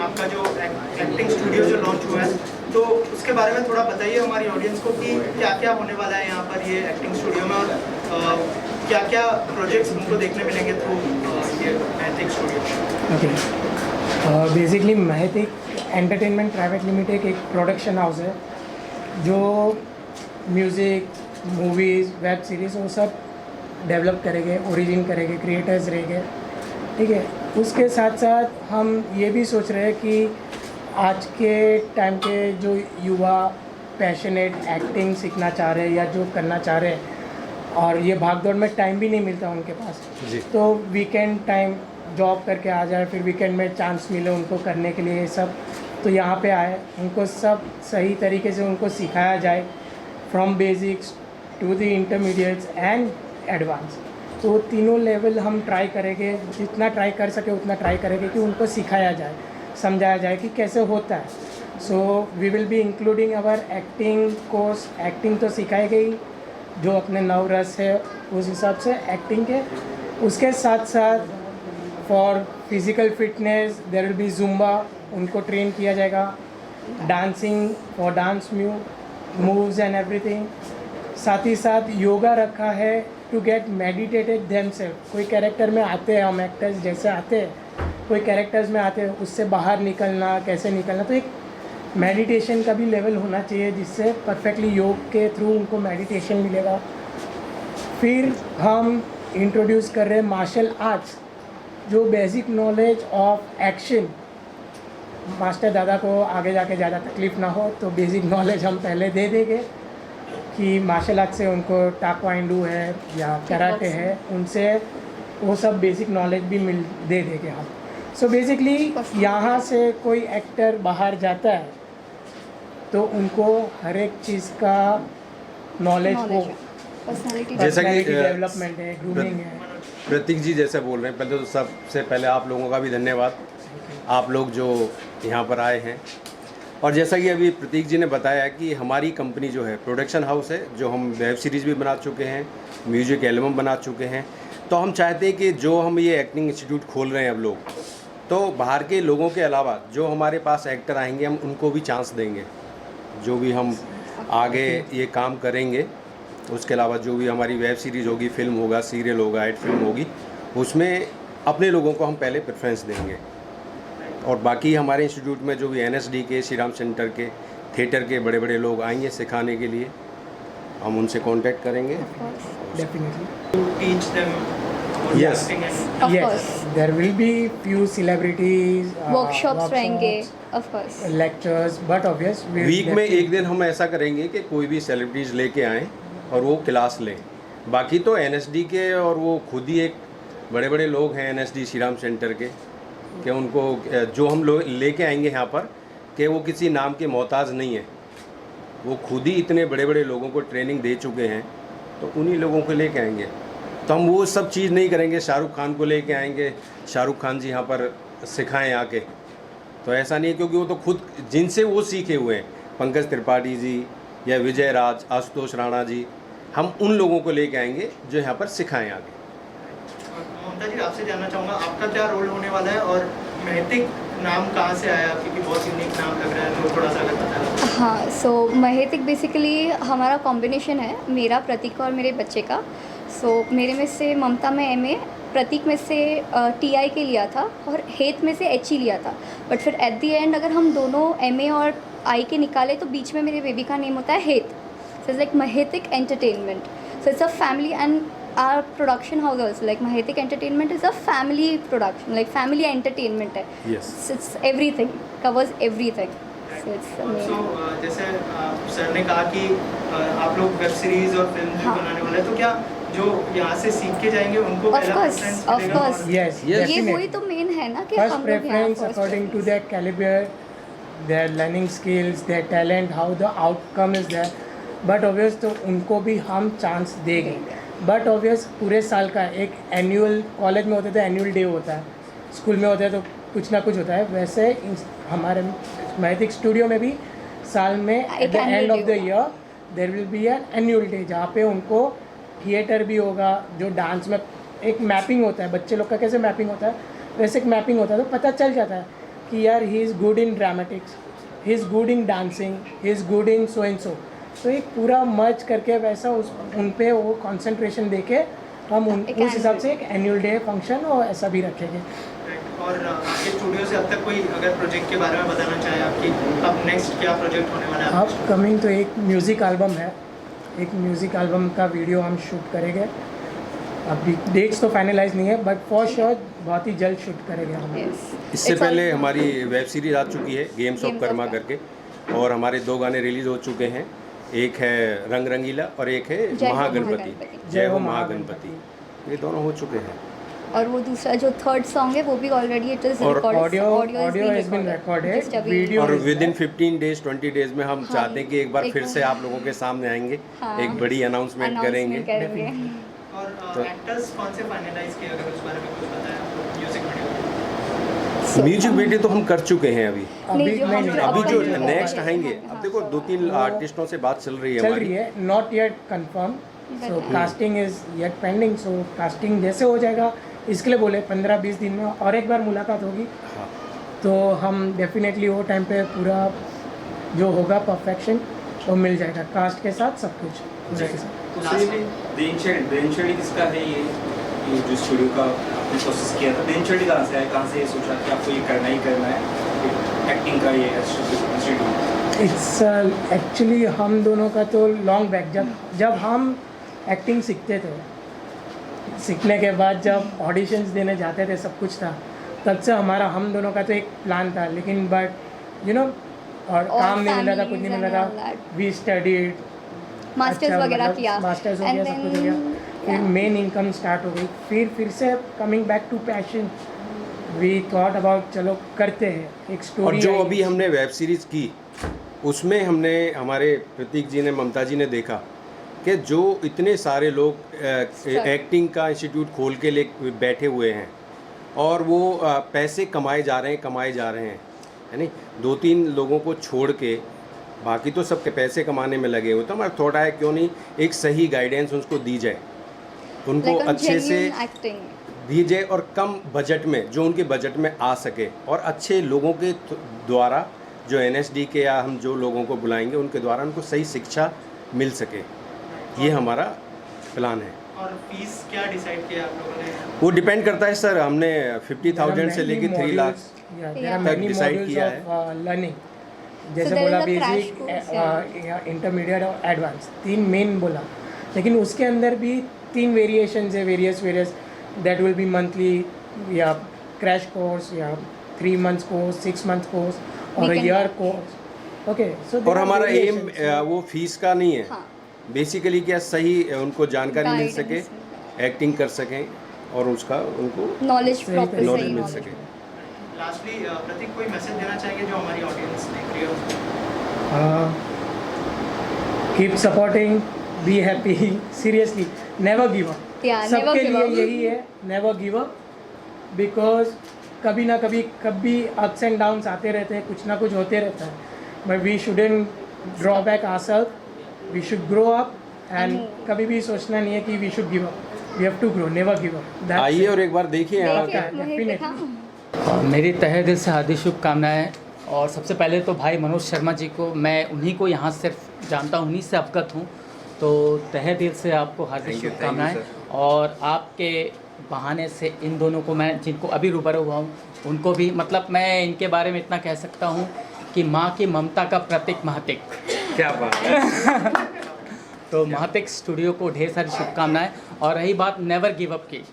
आपका जो acting studio जो लॉन्च हुआ है, तो उसके बारे में थोड़ा बताइए हमारी ऑडियंस को कि क्या क्या होने वाला है यहाँ पर ये एक्टिंग स्टूडियो में, और क्या क्या प्रोजेक्ट्स उनको देखने मिलेंगे थ्रू ये acting studio. Okay, basically Mahatik entertainment private limited एक प्रोडक्शन हाउस है जो म्यूज़िक, मूवीज़, वेब सीरीज़ वो सब डेवलप करेंगे, ओरिजिन करेंगे, क्रिएटर्स रहेंगे, ठीक है। उसके साथ साथ हम ये भी सोच रहे हैं कि आज के टाइम के जो युवा पैशनेट एक्टिंग सीखना चाह रहे हैं या जो करना चाह रहे हैं और ये भागदौड़ में टाइम भी नहीं मिलता उनके पास जी। तो वीकेंड टाइम जॉब करके आ जाए, फिर वीकेंड में चांस मिले उनको करने के लिए ये सब, तो यहाँ पे आए, उनको सब सही तरीके से उनको सिखाया जाए from basics to the intermediates and advance. तो तीनों लेवल हम ट्राई करेंगे, जितना ट्राई कर सके उतना ट्राई करेंगे कि उनको सिखाया जाए, समझाया जाए कि कैसे होता है। So we will be including our acting course. Acting तो सिखाई गई, जो अपने नव रस है उस हिसाब से एक्टिंग के, उसके साथ साथ for physical fitness there will be zumba, उनको ट्रेन किया जाएगा, dancing for dance moves and everything. साथ ही साथ योगा रखा है टू गेट मेडिटेटेड देमसेल्फ। कोई कैरेक्टर में आते हैं, हम एक्टर्स जैसे आते हैं, कोई कैरेक्टर्स में आते हैं, उससे बाहर निकलना, कैसे निकलना, तो एक मेडिटेशन का भी लेवल होना चाहिए जिससे परफेक्टली योग के थ्रू उनको मेडिटेशन मिलेगा। फिर हम इंट्रोड्यूस कर रहे हैं मार्शल आर्ट्स, जो basic knowledge of action, master दादा को आगे जाके ज़्यादा तकलीफ़ ना हो तो बेसिक नॉलेज हम पहले दे देंगे कि मार्शल आर्ट से उनको टाक्वांडो है या कराटे है, उनसे वो सब बेसिक नॉलेज भी दे देंगे हम। सो बेसिकली यहाँ से कोई एक्टर बाहर जाता है तो उनको हर एक चीज़ का नॉलेज हो, जैसा कि डेवलपमेंट है, ग्रूमिंग है। प्रतीक जी जैसे बोल रहे हैं, पहले तो सबसे पहले आप लोगों का भी धन्यवाद, आप लोग जो यहाँ पर आए हैं। और जैसा कि अभी प्रतीक जी ने बताया कि हमारी कंपनी जो है प्रोडक्शन हाउस है, जो हम वेब सीरीज़ भी बना चुके हैं, म्यूजिक एल्बम बना चुके हैं, तो हम चाहते हैं कि जो हम ये एक्टिंग इंस्टीट्यूट खोल रहे हैं अब लोग, तो बाहर के लोगों के अलावा जो हमारे पास एक्टर आएंगे हम उनको भी चांस देंगे। जो भी हम आगे ये काम करेंगे, उसके अलावा जो भी हमारी वेब सीरीज़ होगी, फिल्म होगा, सीरियल होगा, एड फिल्म होगी, उसमें अपने लोगों को हम पहले प्रेफरेंस देंगे। और बाकी हमारे इंस्टीट्यूट में जो भी एनएसडी के, श्री राम सेंटर के, थिएटर के बड़े बड़े लोग आएंगे सिखाने के लिए, हम उनसे कांटेक्ट करेंगे। Definitely teach them Yes. Of yes, course. there will be few celebrities, workshops रहेंगे, of course. lectures, but obvious week में एक दिन हम ऐसा करेंगे कि कोई भी सेलिब्रिटीज़ लेके आएँ और वो क्लास लें। बाकी तो एनएसडी के और वो खुद ही एक बड़े बड़े लोग हैं एनएसडी श्री राम सेंटर के, कि उनको जो हम लोग लेके आएंगे यहाँ पर, कि वो किसी नाम के मोहताज नहीं है, वो खुद ही इतने बड़े बड़े लोगों को ट्रेनिंग दे चुके हैं, तो उन्हीं लोगों को लेके आएंगे। तो हम वो सब चीज़ नहीं करेंगे शाहरुख खान को लेके आएंगे, शाहरुख खान जी यहाँ पर सिखाएं आके, तो ऐसा नहीं है, क्योंकि वो तो खुद जिनसे वो सीखे हुए हैं, पंकज त्रिपाठी जी या विजय राज, आशुतोष राणा जी, हम उन लोगों को लेके आएंगे जो यहाँ पर सिखाएं आगे। ममता जी, आपसे जानना चाहूँगा आपका क्या रोल होने वाला है और महतिक नाम कहाँ से आया, क्योंकि बहुत यूनिक नाम लग रहा है, तो थोड़ा सा अगर बताया। हाँ, सो महतिक बेसिकली हमारा कॉम्बिनेशन है, मेरा, प्रतीक और मेरे बच्चे का। सो मेरे में से ममता में एमए, प्रतीक में से टीआई के लिया था और हेत में से एचई लिया था। बट फिर एट द एंड अगर हम दोनों एमए और आई के निकाले तो बीच में मेरे बेबी का नेम होता है हेत। So it's like Mahatik entertainment. So it's a family and our production house also, like Mahetik Entertainment is a family production, like family entertainment है। Yes. It's everything, covers everything. So it's So, जैसे sir ने कहा कि आप लोग web series और film भी बनाने वाले हैं, तो क्या जो यहाँ से सीख के जाएंगे उनको Of पहला course, preference of मिलेगा? course. yes, Yes. ये definitely. वही तो मेन है ना कि First हम लोग यहाँ preference first according to preference. their caliber, their learning skills, their talent, how the outcome is there. But obvious तो उनको भी हम चांस देंगे। बट ऑब्वियस पूरे साल का एक एनुअल, कॉलेज में होता है तो एनुअल डे होता है, स्कूल में होता है तो कुछ ना कुछ होता है, वैसे हमारे महतिक स्टूडियो में भी साल में at the end of the year there will be an annual day, जहाँ पे उनको थिएटर भी होगा, जो डांस में एक मैपिंग होता है, बच्चे लोग का कैसे मैपिंग होता है वैसे एक मैपिंग होता है, तो पता चल जाता है कि यार he is good in dramatics, he is good in dancing, he is good in so and so. तो एक पूरा मर्ज करके वैसा उन पे वो कंसंट्रेशन देके हम उस हिसाब से एक एनुअल डे फंक्शन और ऐसा भी रखेंगे। और आपके स्टूडियो से अब तक कोई अगर प्रोजेक्ट के बारे में बताना चाहे आपकी, अब नेक्स्ट क्या प्रोजेक्ट होने वाला है? अब कमिंग तो एक म्यूज़िक एल्बम है, एक म्यूज़िक एल्बम का वीडियो हम शूट करेंगे। अभी डेट्स तो फाइनलाइज नहीं है, बट फॉर श्योर बहुत ही जल्द शूट करेंगे हम। इससे पहले हमारी वेब सीरीज आ चुकी है गेम्स ऑफ कर्मा करके, और हमारे 2 गाने रिलीज़ हो चुके हैं। एक है रंग रंगीला और एक है महागणपति, जय हो महागणपति। ये दोनों हो चुके हैं। और वो दूसरा जो थर्ड सॉन्ग है वो भी ऑलरेडी इट इज और audio has been recorded, video और विद इन 15 डेज 20 डेज में हम चाहते हैं कि एक बार फिर से आप लोगों के सामने आएंगे, एक बड़ी अनाउंसमेंट करेंगे। और एक्टर्स कौन से फाइनलाइज किए, अगर उस बारे में कुछ पता है आपको? म्यूजिक वीडियो तो हम कर चुके हैं अभी नहीं, अभी जो नेक्स्ट आएंगे, अब देखो 2-3 आर्टिस्टों से बात चल रही है not yet confirm, so casting is yet pending. So casting जैसे हो जाएगा, इसके लिए बोले 15-20 दिन में और एक बार मुलाकात होगी। हाँ। तो हम डेफिनेटली वो टाइम पे पूरा जो होगा परफेक्शन वो मिल जाएगा, कास्ट के साथ सब कुछ पूरे के साथ। देनशेड़ी किसका है ये जो स्टूडियो का आपने कोशिश किया था? देनशेड़ी कहाँ से आया, कहाँ से ये सोचा कि आपको ये करना ही करना है एक्टिंग का ये इंस्टीट्यूट? इट्स एक्चुअली हम दोनों का तो लॉन्ग बैक, जब हम एक्टिंग सीखते थे, सीखने के बाद जब ऑडिशंस देने जाते थे, सब कुछ था, तब से हमारा हम दोनों का तो एक प्लान था। लेकिन बट यू नो और काम नहीं मिल रहा था, कुछ नहीं मिल रहा था। वी स्टडीड, मास्टर्स वगैरह किया, मास्टर्स हो गया, सब कुछ हो गया, फिर मेन इनकम स्टार्ट हो गई, फिर से coming back to passion, we thought about चलो करते हैं एक स्टोरी। और जो अभी हमने वेब सीरीज़ की, उसमें हमने हमारे प्रतीक जी ने, ममता जी ने देखा कि जो इतने सारे लोग एक्टिंग का इंस्टीट्यूट खोल के ले बैठे हुए हैं और वो पैसे कमाए जा रहे हैं, है नहीं? 2-3 लोगों को छोड़ के बाकी तो सबके पैसे कमाने में लगे हुए। तो हमारा थॉट आया क्यों नहीं एक सही गाइडेंस उनको दी जाए, उनको अच्छे से दी जाए और कम बजट में, जो उनके बजट में आ सके, और अच्छे लोगों के द्वारा, जो NSD के या हम जो लोगों को बुलाएंगे उनके द्वारा उनको सही शिक्षा मिल सके। ये हमारा प्लान है। और फीस क्या डिसाइड किया आप लोगों ने? वो डिपेंड करता है सर, हमने 50,000 से लेके 3 लाख तक डिसाइड किया है। लर्निंग जैसे बोला बेसिक, इंटरमीडिएट और एडवांस, 3 मेन बोला, लेकिन उसके अंदर भी 3 वेरिएशंस है, various that will be monthly या क्रैश कोर्स या 3 मंथ्स कोर्स, 6 मंथ्स कोर्स और ईयर कोर्स। ओके, सो और हमारा एम वो फीस का नहीं है, बेसिकली क्या सही उनको जानकारी मिल सके, एक्टिंग कर सकें और उसका उनको नॉलेज मिल सके। लास्टली प्रतीक, कोई मैसेज देना चाहेंगे जो हमारी ऑडियंस देख रही है? Keep supporting, be happy, seriously never give up. सबके लिए यही है, नेवर गिव अप, बिकॉज कभी ना कभी अप्स एंड डाउन्स आते रहते हैं, कुछ ना कुछ होते रहता है, but we shouldn't draw back ourselves, we should grow up and कभी भी सोचना नहीं है कि we should give up, we have to grow, never give up. आइए और एक बार देखिए यहाँ मेरी तहे दिल से हार्दिक शुभकामनाएं। और सबसे पहले तो भाई मनोज शर्मा जी को, मैं उन्हीं को यहाँ सिर्फ जानता हूँ, उन्हीं से अवगत हूँ, तो तहे दिल से आपको हार्दिक शुभकामनाएं। और आपके बहाने से इन दोनों को, मैं जिनको अभी रूबरू हुआ हूँ उनको भी, मतलब मैं इनके बारे में इतना कह सकता हूँ कि माँ की ममता का प्रतीक महतिक। क्या बात है। तो महतिक स्टूडियो को ढेर सारी शुभकामनाएं। और रही बात नेवर गिव अप की,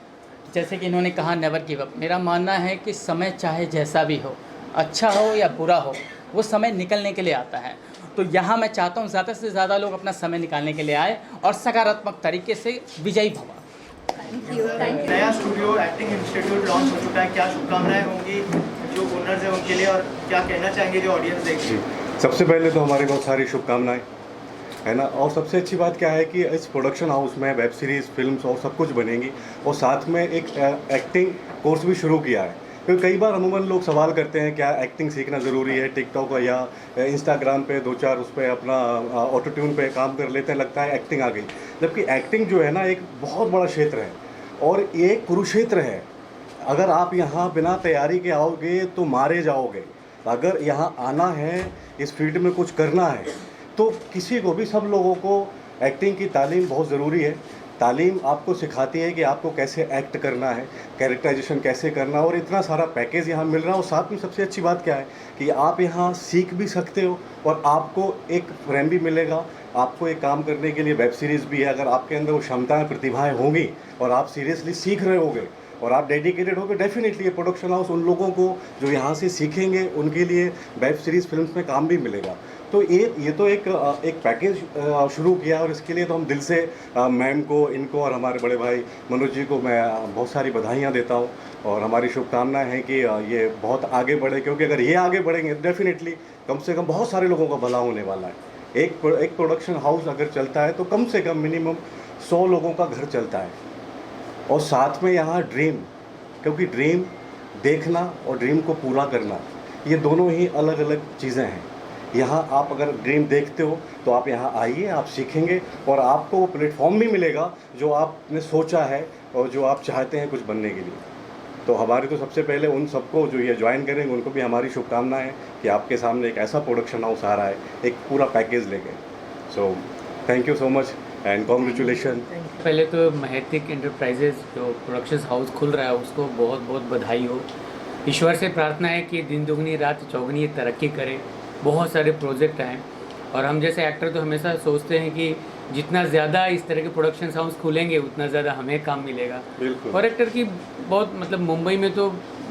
जैसे कि इन्होंने कहा नेवर गिव अप, मेरा मानना है कि समय चाहे जैसा भी हो, अच्छा हो या बुरा हो, वो समय निकलने के लिए आता है। तो यहाँ मैं चाहता हूँ ज़्यादा से ज़्यादा लोग अपना समय निकालने के लिए आए और सकारात्मक तरीके से विजयी भवा। नया स्टूडियो एक्टिंग इंस्टीट्यूट लॉन्च हो चुका है, क्या शुभकामनाएं होंगी जो ओनर्स हैं उनके लिए, और क्या कहना चाहेंगे जो ऑडियंस देख रही है? सबसे पहले तो हमारी बहुत सारी शुभकामनाएं, है ना। और सबसे अच्छी बात क्या है कि इस प्रोडक्शन हाउस में वेब सीरीज़, फिल्म्स और सब कुछ बनेंगी, और साथ में एक एक्टिंग कोर्स भी शुरू किया है। क्योंकि कई बार अमूमन लोग सवाल करते हैं क्या एक्टिंग सीखना ज़रूरी है, टिकटॉक या इंस्टाग्राम पे 2-4 उस पर अपना ऑटो ट्यून पे काम कर लेते हैं, लगता है एक्टिंग आ गई। जबकि एक्टिंग जो है ना एक बहुत बड़ा क्षेत्र है और ये कुरुक्षेत्र है। अगर आप यहाँ बिना तैयारी के आओगे तो मारे जाओगे। अगर यहाँ आना है, इस फील्ड में कुछ करना है, तो किसी को भी, सब लोगों को एक्टिंग की तालीम बहुत ज़रूरी है। तालीम आपको सिखाती है कि आपको कैसे एक्ट करना है, कैरेक्टराइजेशन कैसे करना है, और इतना सारा पैकेज यहाँ मिल रहा है। और साथ में सबसे अच्छी बात क्या है कि आप यहाँ सीख भी सकते हो और आपको एक फ्रेम भी मिलेगा। आपको एक काम करने के लिए वेब सीरीज़ भी है। अगर आपके अंदर वो क्षमताएँ, प्रतिभाएँ होंगी और आप सीरियसली सीख रहे होगे और आप डेडिकेटेड होगे, डेफिनेटली ये प्रोडक्शन हाउस उन लोगों को जो यहाँ से सीखेंगे उनके लिए वेब सीरीज़ फिल्म्स में काम भी मिलेगा। तो ये तो एक पैकेज शुरू किया, और इसके लिए तो हम दिल से मैम को, इनको और हमारे बड़े भाई मनोज जी को मैं बहुत सारी बधाइयाँ देता हूँ। और हमारी शुभकामनाएं हैं कि ये बहुत आगे बढ़े, क्योंकि अगर ये आगे बढ़ेंगे डेफिनेटली कम से कम बहुत सारे लोगों का भला होने वाला है। एक प्रोडक्शन हाउस अगर चलता है तो कम से कम मिनिमम 100 लोगों का घर चलता है। और साथ में यहाँ ड्रीम, क्योंकि ड्रीम देखना और ड्रीम को पूरा करना, ये दोनों ही अलग अलग चीज़ें हैं। यहाँ आप अगर ड्रीम देखते हो तो आप यहाँ आइए, आप सीखेंगे और आपको वो प्लेटफॉर्म भी मिलेगा जो आपने सोचा है और जो आप चाहते हैं कुछ बनने के लिए। तो हमारी तो सबसे पहले उन सबको जो ये ज्वाइन करेंगे उनको भी हमारी शुभकामनाएं हैं कि आपके सामने एक ऐसा प्रोडक्शन हाउस आ रहा है एक पूरा पैकेज लेके। So thank you so much and congratulation. पहले तो महतिक एंटरप्राइजेज जो प्रोडक्शन हाउस खुल रहा है उसको बहुत बहुत बधाई हो। ईश्वर से प्रार्थना है कि दिन दुगनी रात चौगनी तरक्की करे, बहुत सारे प्रोजेक्ट हैं। और हम जैसे एक्टर तो हमेशा सोचते हैं कि जितना ज़्यादा इस तरह के प्रोडक्शन हाउस खुलेंगे उतना ज़्यादा हमें काम मिलेगा। बिल्कुल। और एक्टर की बहुत मतलब मुंबई में तो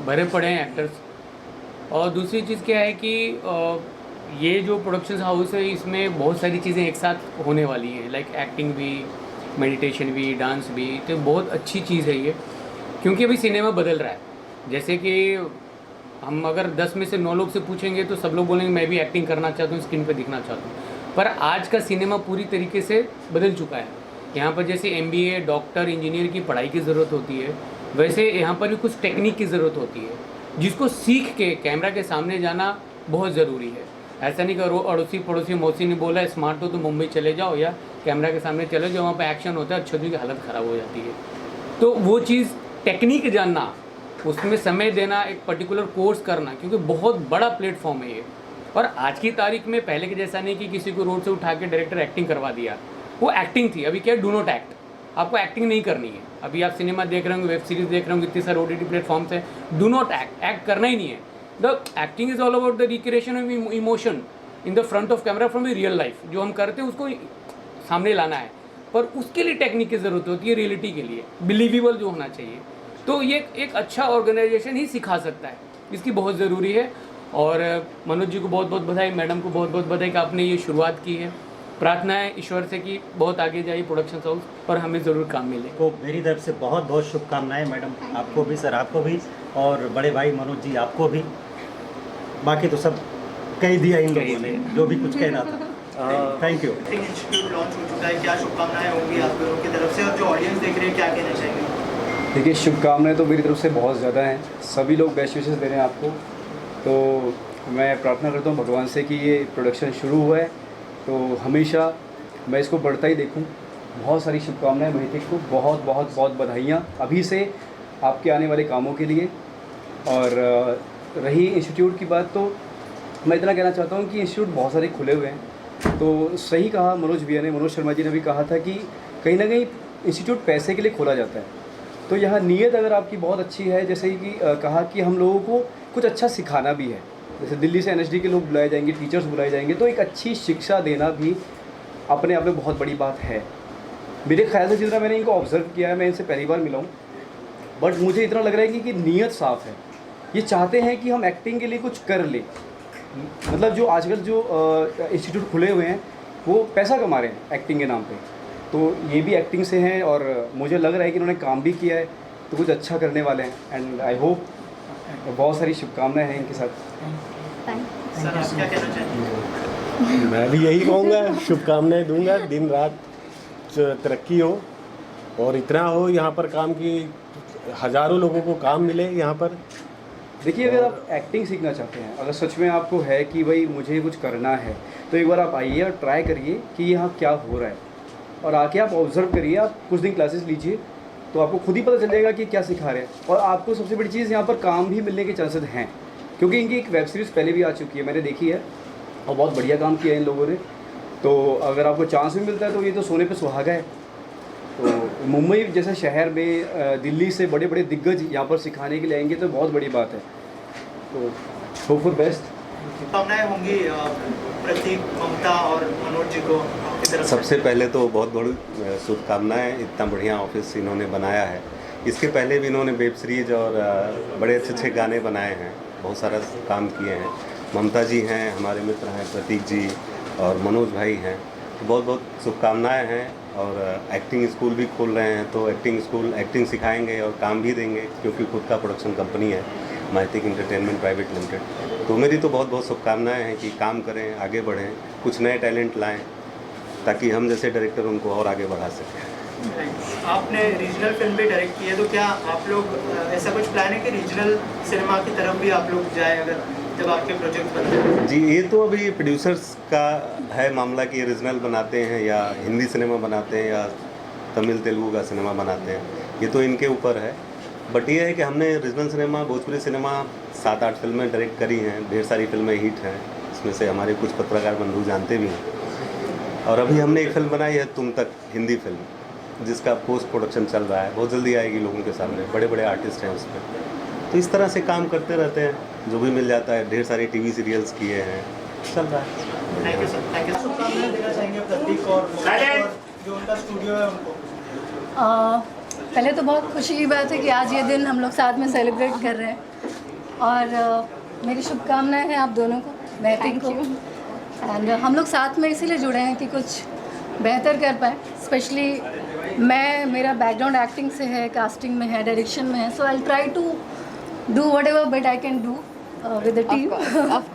भरे पड़े हैं एक्टर्स। और दूसरी चीज़ क्या है कि ये जो प्रोडक्शन हाउस है इसमें बहुत सारी चीज़ें एक साथ होने वाली हैं, लाइक एक्टिंग भी, मेडिटेशन भी, डांस भी। तो बहुत अच्छी चीज़ है ये, क्योंकि अभी सिनेमा बदल रहा है। जैसे कि हम अगर 10 में से 9 लोग से पूछेंगे तो सब लोग बोलेंगे मैं भी एक्टिंग करना चाहता हूँ, स्क्रीन पे दिखना चाहता हूँ। पर आज का सिनेमा पूरी तरीके से बदल चुका है। यहाँ पर जैसे MBA, डॉक्टर, इंजीनियर की पढ़ाई की ज़रूरत होती है, वैसे यहाँ पर भी कुछ टेक्निक की ज़रूरत होती है जिसको सीख के कैमरा के सामने जाना बहुत ज़रूरी है। ऐसा नहीं करो अड़ोसी पड़ोसी मौसी ने बोला स्मार्ट हो तो मुंबई चले जाओ या कैमरा के सामने चले जाओ, वहाँ पर एक्शन होता है, अच्छों की हालत ख़राब हो जाती है। तो वो चीज़ टेक्निक जानना, उसमें समय देना, एक पर्टिकुलर कोर्स करना, क्योंकि बहुत बड़ा प्लेटफॉर्म है ये। और आज की तारीख में पहले के जैसा नहीं कि किसी को रोड से उठा के डायरेक्टर एक्टिंग करवा दिया, वो एक्टिंग थी। अभी क्या, डू नॉट एक्ट, आपको एक्टिंग नहीं करनी है। अभी आप सिनेमा देख रहे होंगे, वेब सीरीज देख रहे होंगे, इतने सारे OTT प्लेटफॉर्म्स हैं, डू नॉट एक्ट, एक्ट करना ही नहीं है। The acting is all about the recreation of emotion in the front of camera from the real life. जो हम करते हैं उसको सामने लाना है, पर उसके लिए टेक्निक की ज़रूरत होती है, रियलिटी के लिए बिलीवेबल जो होना चाहिए। तो ये एक अच्छा ऑर्गेनाइजेशन ही सिखा सकता है, इसकी बहुत ज़रूरी है। और मनोज जी को बहुत बहुत बधाई, मैडम को बहुत बहुत बधाई कि आपने ये शुरुआत की है। प्रार्थना है ईश्वर से कि बहुत आगे जाइए प्रोडक्शन हाउस और हमें ज़रूर काम मिले। को मेरी तरफ से बहुत बहुत शुभकामनाएं मैडम, आपको भी सर, आपको भी, और बड़े भाई मनोज जी आपको भी। बाकी तो सब कह दिया इन लोगों ने जो भी कुछ कहना था। Thank you. Acting institute launch हो चुका है, क्या शुभकामनाएं होंगी आप लोगों की तरफ से, और जो ऑडियंस देख रहे हैं क्या कहना चाहेंगे? देखिए, शुभकामनाएं तो मेरी तरफ से बहुत ज़्यादा हैं, सभी लोग बेस्ट विशेस दे रहे हैं आपको। तो मैं प्रार्थना करता हूँ भगवान से कि ये प्रोडक्शन शुरू हुआ है तो हमेशा मैं इसको बढ़ता ही देखूँ। बहुत सारी शुभकामनाएं महतिक को, बहुत बहुत बहुत बधाइयाँ अभी से आपके आने वाले कामों के लिए। और रही इंस्टीट्यूट की बात, तो मैं इतना कहना चाहता हूँ कि इंस्टीट्यूट बहुत सारे खुले हुए हैं। तो सही कहा मनोज भैया ने, मनोज शर्मा जी ने भी कहा था कि कहीं ना कहीं इंस्टीट्यूट पैसे के लिए खोला जाता है। तो यहाँ नीयत अगर आपकी बहुत अच्छी है, जैसे कि कहा कि हम लोगों को कुछ अच्छा सिखाना भी है, जैसे दिल्ली से NSD के लोग बुलाए जाएंगे, टीचर्स बुलाए जाएंगे, तो एक अच्छी शिक्षा देना भी अपने आप में बहुत बड़ी बात है। मेरे ख्याल से जितना मैंने इनको ऑब्जर्व किया है, मैं इनसे पहली बार मिला हूँ, बट मुझे इतना लग रहा है कि नीयत साफ़ है। ये चाहते हैं कि हम एक्टिंग के लिए कुछ कर लें। मतलब जो आजकल जो इंस्टीट्यूट खुले हुए हैं वो पैसा कमा रहे हैं एक्टिंग के नाम पे, तो ये भी एक्टिंग से हैं और मुझे लग रहा है कि इन्होंने काम भी किया है, तो कुछ अच्छा करने वाले हैं। एंड आई होप, बहुत सारी शुभकामनाएं हैं इनके साथ। सर आप क्या कहना चाहेंगे? मैं भी यही कहूँगा, शुभकामनाएं दूंगा, दिन रात तरक्की हो और इतना हो यहाँ पर काम की, हज़ारों लोगों को काम मिले यहाँ पर। देखिए, अगर आप एक्टिंग सीखना चाहते हैं, अगर सच में आपको है कि भाई मुझे कुछ करना है, तो एक बार आप आइए और ट्राई करिए कि यहाँ क्या हो रहा है, और आके आप ऑब्ज़र्व करिए। आप कुछ दिन क्लासेस लीजिए, तो आपको खुद ही पता चल जाएगा कि क्या सिखा रहे हैं। और आपको सबसे बड़ी चीज़ यहाँ पर काम भी मिलने के चांसेस हैं, क्योंकि इनकी एक वेब सीरीज़ पहले भी आ चुकी है, मैंने देखी है और बहुत बढ़िया काम किया है इन लोगों ने। तो अगर आपको चांस भी मिलता है तो ये तो सोने पे सुहागा है। तो मुंबई जैसे शहर में दिल्ली से बड़े बड़े दिग्गज यहाँ पर सिखाने के लिए आएंगे तो बहुत बड़ी बात है। तो होप फॉर बेस्ट। शुभकामनाएं होंगी प्रतीक, ममता और मनोज जी को आपकी तरफ से। सबसे पहले तो बहुत बड़ी शुभकामनाएं, इतना बढ़िया ऑफिस इन्होंने बनाया है। इसके पहले भी इन्होंने वेब सीरीज और बड़े अच्छे अच्छे गाने बनाए हैं, बहुत सारा काम किए हैं। ममता जी हैं, हमारे मित्र हैं, प्रतीक जी और मनोज भाई हैं, तो बहुत बहुत शुभकामनाएं हैं। और एक्टिंग स्कूल भी खोल रहे हैं, तो एक्टिंग स्कूल एक्टिंग सिखाएंगे और काम भी देंगे, क्योंकि खुद का प्रोडक्शन कंपनी है महतिक एंटरटेनमेंट प्राइवेट लिमिटेड। तो मेरी तो बहुत बहुत शुभकामनाएं हैं कि काम करें, आगे बढ़ें, कुछ नए टैलेंट लाएं, ताकि हम जैसे डायरेक्टर उनको और आगे बढ़ा सकें। आपने रीजनल फिल्म भी डायरेक्ट की है, तो क्या आप लोग ऐसा कुछ प्लान है कि रीजनल सिनेमा की तरफ भी आप लोग जाए अगर जब आपके प्रोजेक्ट बनते हैं? जी, ये तो अभी प्रोड्यूसर्स का है मामला कि रीजनल बनाते हैं या हिंदी सिनेमा बनाते हैं या तमिल तेलुगु का सिनेमा बनाते हैं, ये तो इनके ऊपर है। बट ये है कि हमने रीजनल सिनेमा, भोजपुरी सिनेमा 7-8 फिल्में डायरेक्ट करी हैं, ढेर सारी फिल्में हिट हैं, इसमें से हमारे कुछ पत्रकार बंधु जानते भी हैं। और अभी हमने एक फिल्म बनाई है तुम तक, हिंदी फिल्म, जिसका पोस्ट प्रोडक्शन चल रहा है, बहुत जल्दी आएगी लोगों के सामने, बड़े बड़े आर्टिस्ट हैं उसमें। तो इस तरह से काम करते रहते हैं, जो भी मिल जाता है। ढेर सारे टीवी सीरियल्स किए हैं, चल रहा है। Thank you sir, thank you. शुभकामनाएं देना चाहेंगे प्रतीक और जो उनका स्टूडियो है उनको? पहले तो बहुत खुशी की बात है कि आज ये दिन हम लोग साथ में सेलिब्रेट कर रहे हैं, और मेरी शुभकामनाएं हैं आप दोनों को, महतिक को। एंड हम लोग साथ में इसीलिए जुड़े हैं कि कुछ बेहतर कर पाए। स्पेशली मेरा बैकग्राउंड एक्टिंग से है, कास्टिंग में है, डायरेक्शन में है, so I try to do whatever but I can do with the team.